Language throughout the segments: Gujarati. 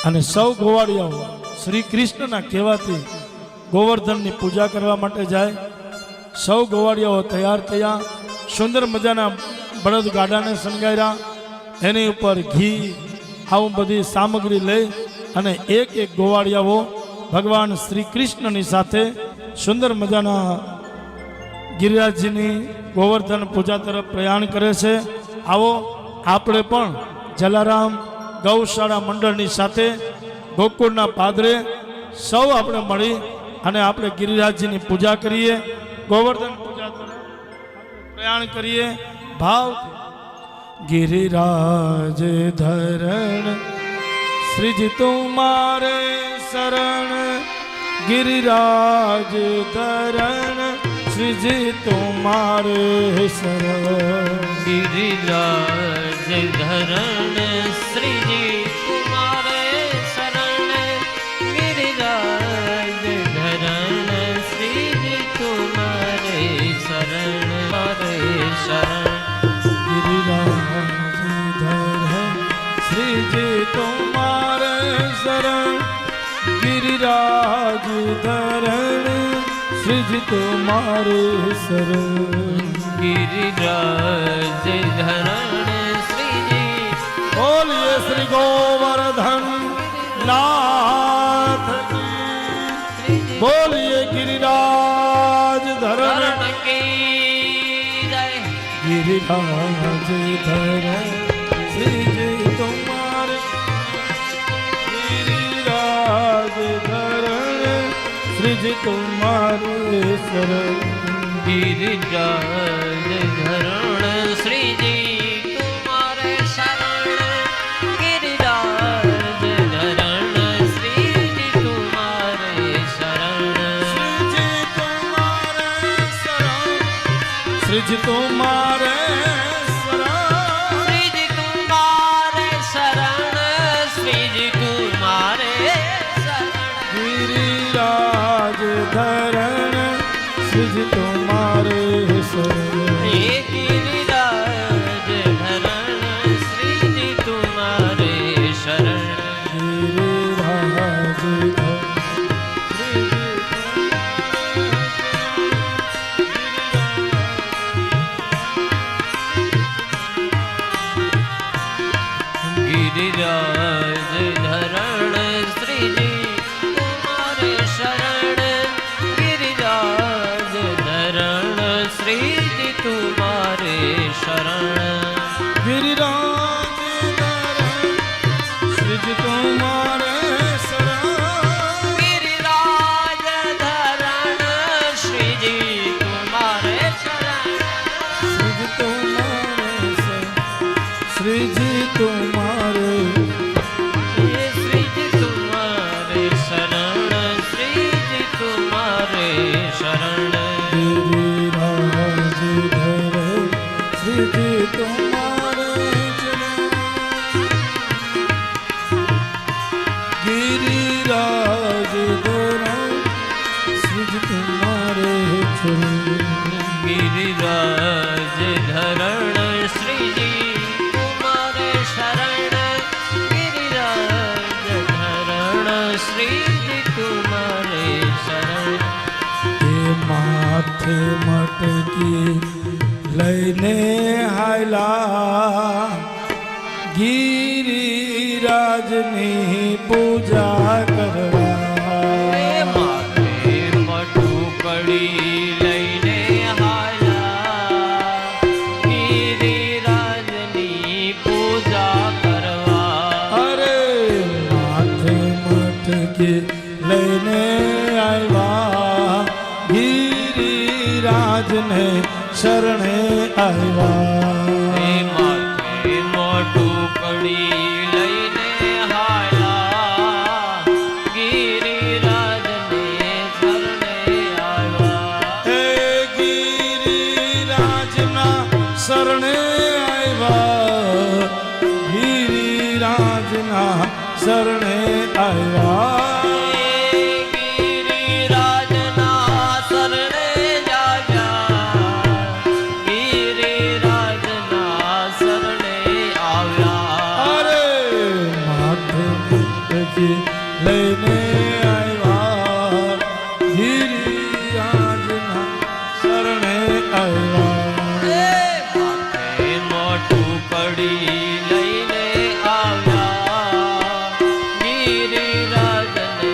અને સૌ ગોવાળિયાઓ શ્રી કૃષ્ણના કહેવાથી ગોવર્ધનની પૂજા કરવા માટે જાય. સૌ ગોવાળિયાઓ તૈયાર થયા. સુંદર મજાના બળદ ગાડાને શણગાર્યા. એની ઉપર ઘી આવું બધી સામગ્રી લઈ અને એક એક ગોવાળિયાઓ ભગવાન શ્રી કૃષ્ણની સાથે સુંદર મજાના ગિરિરાજજીની ગોવર્ધન પૂજા તરફ પ્રયાણ કરે છે. આવો આપણે પણ જલારામ ગૌશાળા મંડળની સાથે ગોકુળના પાદરે સૌ આપણે મળી અને આપણે ગિરિરાજજીની પૂજા કરીએ, ગોવર્ધન પૂજા તરફ પ્રયાણ કરીએ. ભાવ ગિરિરાજ ધરણ શ્રીજી તુમારે શરણ, गिरिराज धरण श्रीजी तुम्हारे शरण, गिरिराज धरण श्रीजी तुम्हारे शरण, गिरिराज धरण श्रीजी तुम्हारे शरण, हरे शरण, गिरिराज धरण श्रीजी तुम्हारे शरण, गिरिराज धरण श्रीजी तुम्हारे शरण, गिरिराज धरण श्रीजी. बोलिए श्री गोवर्धन नाथ की, बोलिए गिरिराज धरण की जय. गिरिराज धरण श्रीजी तुम्हारे, गिरिराज धरण श्रीजी तुम्हारे शरण, गिरिराज धरण श्रीजी तुम्हारे शरण, गिरिराज धरण श्रीजी तुम्हारे शरण, श्रीजी तुम्हारे शरण, श्रीजी तुम्हारे शरण, श्रीजी तुम्हारे शरण, श्रीजी तुम्हारे शरण, गिरिराज धरण श्रीजी तुम्हारे शरण, हे गिरिराज धरण श्रीजी तुम्हारे शरण, गिरिराज धरण गिरिराज धरण श्रीजी तुम्हारे शरण, गिरिराज धरण श्रीजी तुम्हारे शरण, गिरिराज धरण श्रीजी तुम्हारे शरण, गिरिराज धरण श्रीजी तुम्हारे शरण, श्रीजी तुम्हारे शरण, श्रीजी तुम्हारे, ये श्रीजी तुम्हारे शरण, श्रीजी तुम्हारे शरण, गिरिराज धरण श्रीजी तुम्हारे चरण, गिरिराज धरण श्रीजी तुम्हारे चरण, गिरिराज धरण श्रीजी तुम्हारे शरण, गिरिराज धरण श्रीजी तुम्हारे शरण, એ માથે મટકી લઈને હાયલા ગિરિરાજની પૂજા કરવા, માથે મટુકડી લઈને હાલા गिरिराजनी पूजा करवा, અરે માથે મટકી લઈને આવ્યા ગિરિરાજને શરણે આવ્યા, हे माथे मटुकड़ी लईने हाला गिरिराजने शरणे आवा, હે ગિરિરાજના શરણે આવ્યા, ગિરિરાજના શરણે આવ્યા, गिरिराजना शरणे जाजा, गिरिराजना शरणे आव्या, અરે માથે મટકી લઈને આવ્યા ગિરિરાજના શરણે આવ્યા માથે મોટું પડી લઈને આવ્યા ગિરિરાજને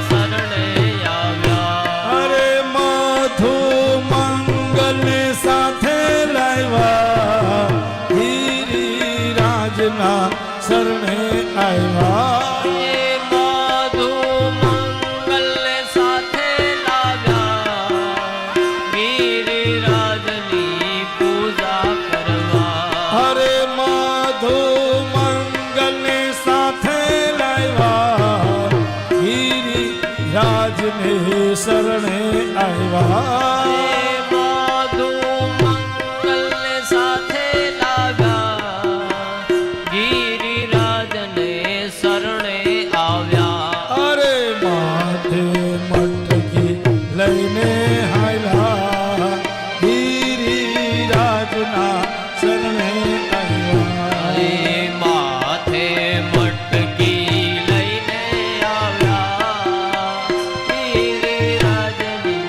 શરણે આવ્યા અરે માથું મંગલને સાથે લાવ્યા ગિરિરાજના શરણે આવ્યા માધુ મંગલને સાથે લાવ્યા ગિરિરાજની પૂજા કરવા અરે માધો મંગલને સાથે લાવ્યા ગિરિરાજને શરણે આવ્યા માધુ મંગલને સાથે લાવ્યા ગિરિરાજને શરણે આવ્યા અરે માથે મટકી લઈને હાલ્યા ગિરિરાજના શરણે આવ્યા માથે મટકી લઈને આવ્યા ગિરિરાજની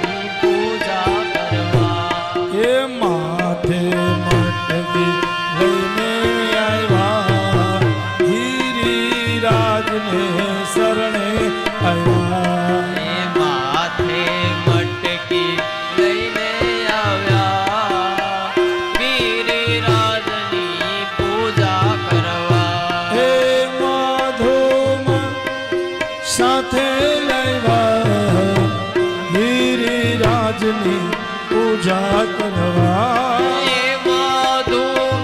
પૂજા કરવા એ માથે મટકી લઈને આવ્યા ગિરિરાજને શરણે આવ્યા માથે મટકી લઈને આવ્યા ગિરિરાજની પૂજા કરવા હે માધોમ સાથે લાવ્યા ગિરિરાજની પૂજા કરવા માધુ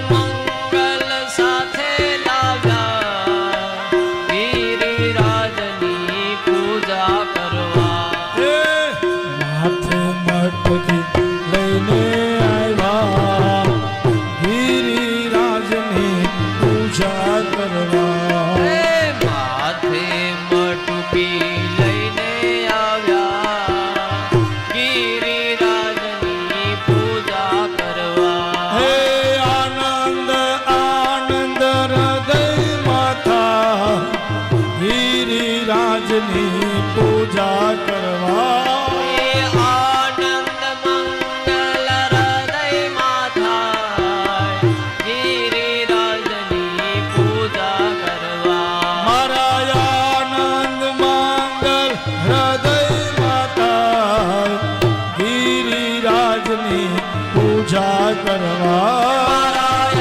મંગલ સાથે લાવ્યા ગિરિરાજની પૂજા કરવા હે માથે મટકી લઈને આવ્યા ગિરિરાજની પૂજા કરવા માથે મટકી લઈને આવ્યા ગિરિરાજની પૂજા કરવા હે આનંદ આનંદ હૃદય માતા ગિરિરાજની પૂજા કરવા આનંદ મંગલ હૃદય માથા ગિરિરાજની પૂજા કરવા મારા આનંદ મંગલ હૃદય માતા ગિરિરાજની પૂજા કરવા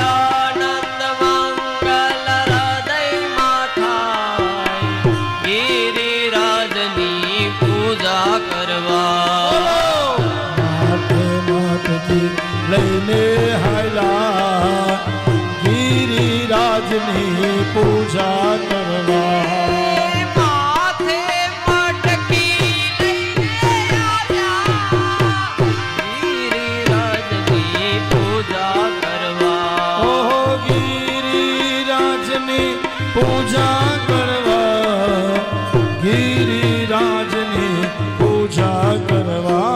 આનંદ મંગલ હૃદય માથા ગિરિરાજની પૂજા કરવા માથે મટકી લઈને હાલ્યા ગિરિરાજની પૂજા કરવા માથે મટકી લઈને આવ્યા ગિરિરાજની પૂજા કરવા ઓહો ગિરિરાજની પૂજા કરવા ગિરિરાજની પૂજા કરવા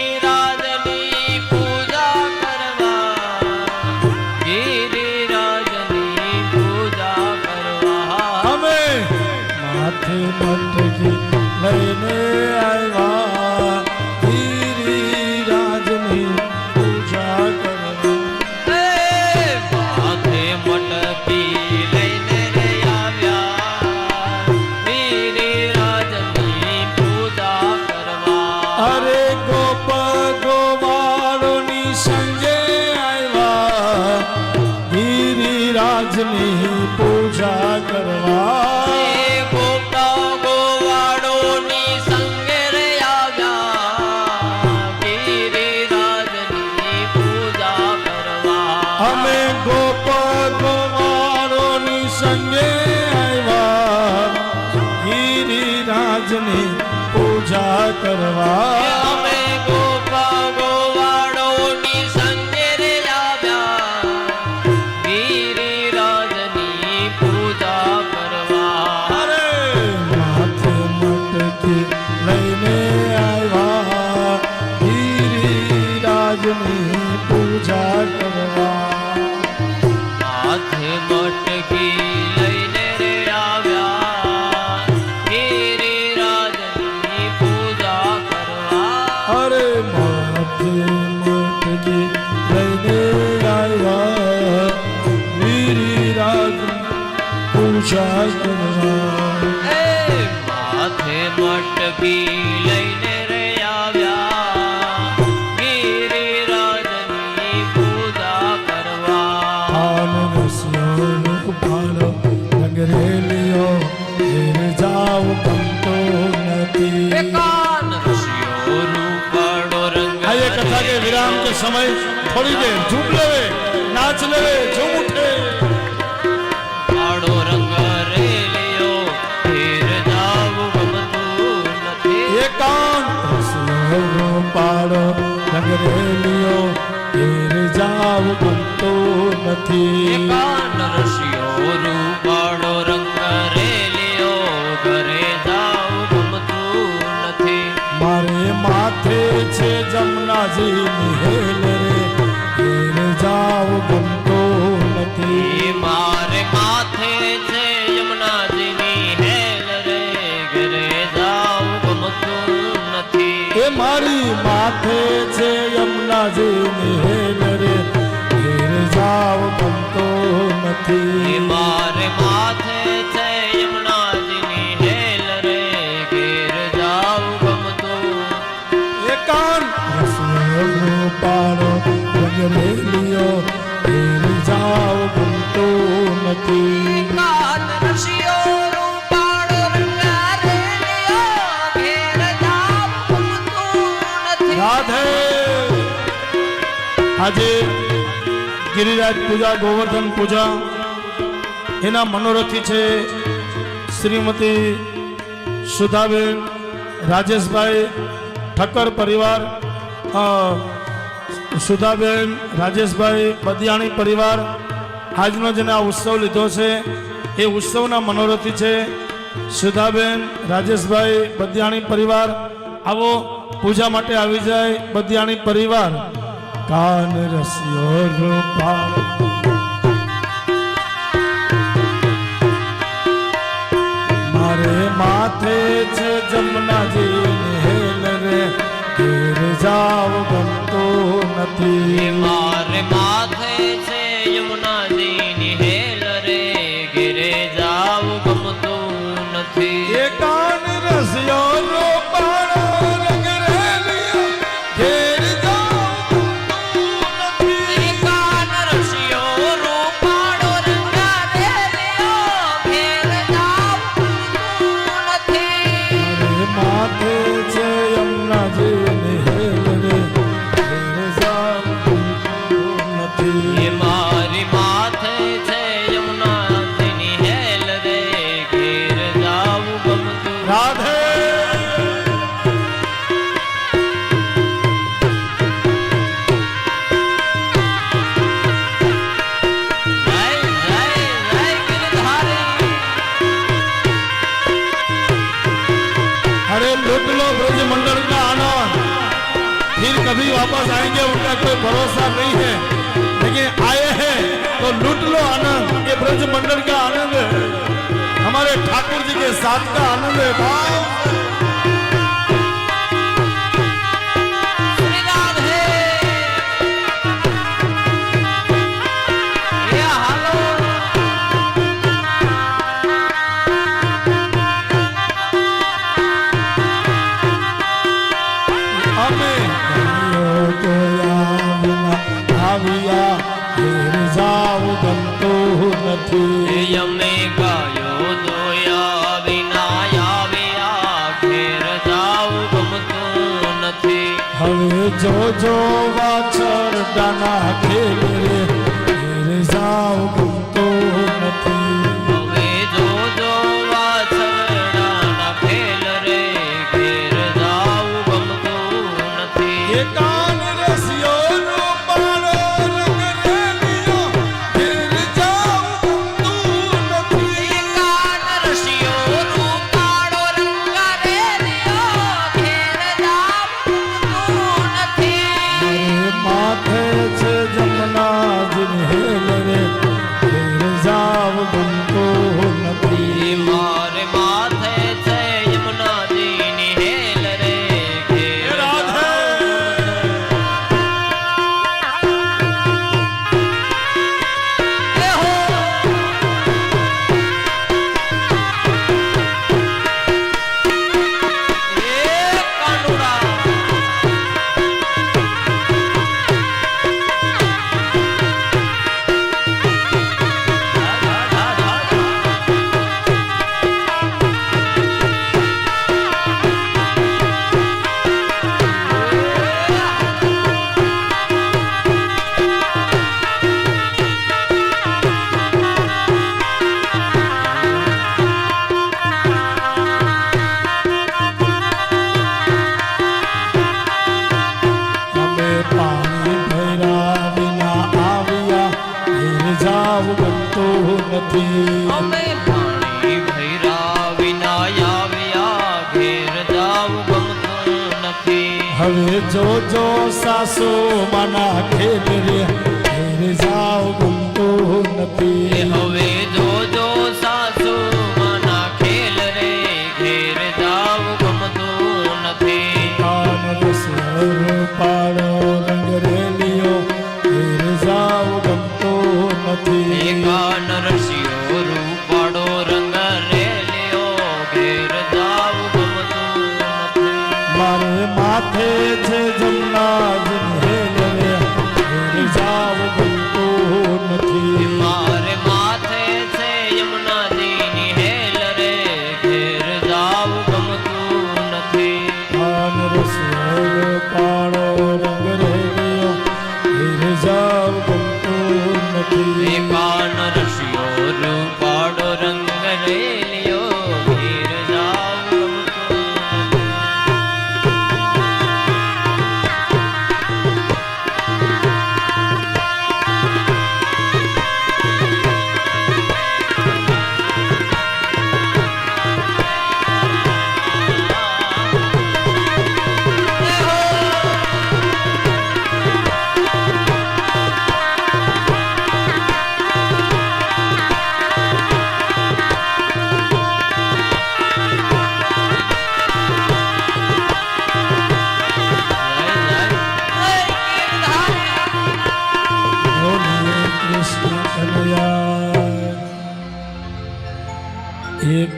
ગિરિરાજની પૂજા કરવા ગિરિરાજની પૂજા કરવા અમે માથે મટકી લઈને આવ્યા ગિરિરાજની પૂજા કરવા માથે મટકી લઈને રે આવ્યા ગિરિરાજની પૂજા કરવા અરે ગોપ ગોવાળોની સંગે આવ્યા ગિરિરાજની પૂજા કરવા ગોપા ગોવાળોની સંગે રે આવ્યા ગિરિરાજની પૂજા કરવા અમે ગોપ ગોવાળોની સંગે આવ્યા ગિરિરાજની પૂજા કરવા અમે ગોપા ગોવાળોની સંગે રે આવ્યા ગિરિરાજની પૂજા કરવા અરે માથે મટકી લઈને આવ્યા ગિરિરાજની પૂજા કરવા હાથ મટકી લઈને રે આવ્યા પૂજા કરવા એ માથે મટકી લઈને રે આવ્યા ગિરિરાજની પૂજા કરવા પાન રસ્યો પાલો નગરેલિયો ઘેર જાવ ગમતો નથી કાન રસિયો રૂપાળો રંગ આ ये कथा के विराम के समय थोड़ी देर झूम लेवे नाच लेवे झूम उठे કાળો રંગ રેલિયો ઘેર જાવું ગમતું નથી एकांत रसियो पाड़ो नगरेलियो घेर जाव गमतो નથી કાન રસિયો રૂપાળો રંગ રેલિયો ઘરે જાવું ગમતું નથી મારે માથે છે જમનાજી નિહેલ રે ઘેર જાવ ગમતો નથી મારે માથે છે યમુનાજીની હેલ રે ઘરે જાવું ગમતું નથી એ મારી માથે છે યમુનાજી નિહેલ રે ઘેર જાવ ગમતો નથી મારે માથે છે યમુનાજીની હેલ રે ઘેર જાવું ગમતું એકાંત રસિયો પાડો નગરેલિયો ઘેર જાવ ગમતો નથી કાન રસિયો રૂપાળો રંગ રેલિયો ઘેર જાવું ગમતું નથી રાધે આજે ગિરિરાજ પૂજા ગોવર્ધન પૂજા એના મનોરથી છે શ્રીમતી સુધાબેન રાજેશભાઈ ઠક્કર પરિવાર સુધાબેન રાજેશભાઈ બદિયાણી પરિવાર આજનો જેને આ ઉત્સવ લીધો છે એ ઉત્સવના મનોરથી છે સુધાબેન રાજેશભાઈ બદિયાણી પરિવાર આવો પૂજા માટે આવી જાય બદિયાણી પરિવાર કાન રસ્યો રૂપા મારે માથે છે જમનાજી હેલ રે ઘેર જાવ ગમતો નથી મારે માથે છે યમુનાજીની હેલ રે ઘેરે જાવું ગમતું નથી એ કાન રસ્યો રૂપાળો નગરેલિયો ઘેર જાવ ગમતો નથી કાન રસિયો રૂપાળો રંગ રેલિયો ઘેર જાવું ગમતું નથી મારે માથે છે યમુનાજી હેલ રે ઘેર જાવ ગમતો નથી મારી માથે છે યમુનાજીની હેલ રે ઘેર જાવું ગમતું રાધે જય જય જય ગિરધારી अरे लूट लो ब्रज मंडल का आनंद फिर कभी वापस आएंगे उनका कोई भरोसा नहीं है लेकिन आए हैं तो लूट लो आनंद ये ब्रज मंडल का आनंद है हमारे ठाकुर जी के साथ का आनंद है भाव શ્રી રાધે એ હાલો हमें गायो गोया बिना आविया घेर जाव गमतो નથી યમે ગાયો દોયા વિના આવ્યા ઘેર જાવું ગમતું નથી હવે જો જો વાછર દાના ખેલ રે ઘેર જાવ ગમતો નથી હવે જો જો વાછરડાના ખેલ રે ઘેર જાવું ગમતું નથી એકાંત રસ્યો રૂપાળો નગરેલિયો ઘેર જાવ ગમતું નથી કાન રસિયો રૂપાળો રંગ રેલિયો ઘેર જાવું ગમતું નથી મારે માથે છે જમના નથી. અમે પાણી ભૈરા વિના આવ્યા ઘેર જાવ ગમતું નથી. હવે જોજો સાસુ માના ખેલ રે ઘેર જાવ ગમતું નથી. હવે જોજો સાસુ માના ખેલ રે ઘેર જાવ ગમતું નથી. કાન રસર પાડો રંગ રેલિયો ઘેર જાવ ગમતું નથી. કાન રસિયો રૂપાડો રંગ રેલિયો ઘેર જાવ ગમતું નથી. મારે માથે છે જમનાજની હેલ રે ઘેર જાવ ગમતું નથી. મારે માથે છે યમુનાજીની હેલ રે ઘેર જાવ ગમતું નથી. કાન રસર પાડો રંગ રેલિયો ઘેર જાવ ગમતું નથી. કાન રસિયો રૂપાડો રંગ રેલિયો ઘેર જાવ ગમતું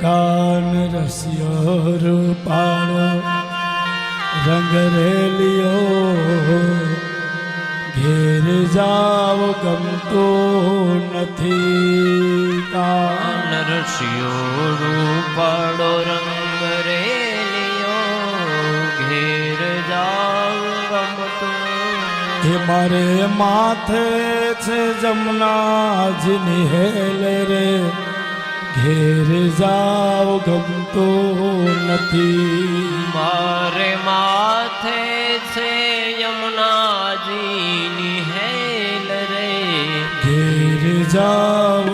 કાન રસ્યો રૂપાળો રંગ રેલિયો ઘેર જાવ ગમતો નથી. કાન રસિયો રૂપાડો રંગ રેલિયો ઘેર જાવ ગમતું એ મારે માથે છે જમનાજીની હેલ રે ઘેર જાવ ગમતો નથી. મારે માથે છે યમુનાજીની હેલ રે ઘેર જાવ